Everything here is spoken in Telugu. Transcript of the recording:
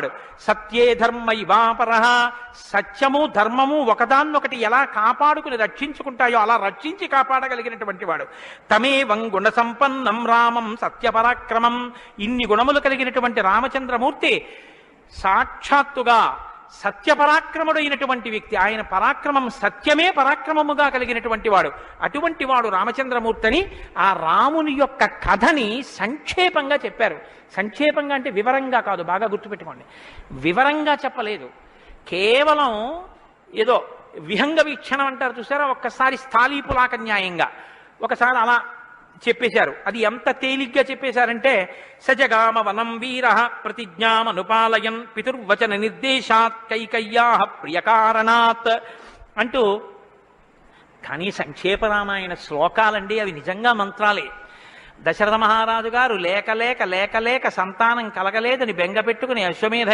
వాడు. సత్యే ధర్మ ఇవాపర, సత్యము ధర్మము ఒకదాన్నొకటి ఎలా కాపాడుకుని రక్షించుకుంటాయో అలా రక్షించి కాపాడగలిగినటువంటి వాడు. తమేవం గుణ సంపన్నం రామం సత్యపరాక్రమం. ఇన్ని గుణములు కలిగినటువంటి రామచంద్రమూర్తి సాక్షాత్తుగా సత్యపరాక్రముడైనటువంటి వ్యక్తి. ఆయన పరాక్రమం సత్యమే పరాక్రమముగా కలిగినటువంటి వాడు. అటువంటి వాడు రామచంద్రమూర్తిని ఆ రాముని యొక్క కథని సంక్షేపంగా చెప్పారు. సంక్షేపంగా అంటే వివరంగా కాదు, బాగా గుర్తుపెట్టుకోండి. వివరంగా చెప్పలేదు, కేవలం ఏదో విహంగ వీక్షణం అంటారు చూసారా, ఒక్కసారి స్థాళీపులాక న్యాయంగా ఒకసారి అలా చెప్పేశారు. అది ఎంత తేలిగ్గా చెప్పేశారంటే, సజగామ వనం వీర ప్రతిజ్ఞామనుపాలయన్ పితుర్వచన నిర్దేశాత్ కైకయ్యా ప్రియకారణాత్ అంటూ. కానీ సంక్షేప రామాయణ శ్లోకాలండి, అవి నిజంగా మంత్రాలే. దశరథ మహారాజు గారు లేక లేక లేక లేక సంతానం కలగలేదని బెంగ పెట్టుకుని అశ్వమేధ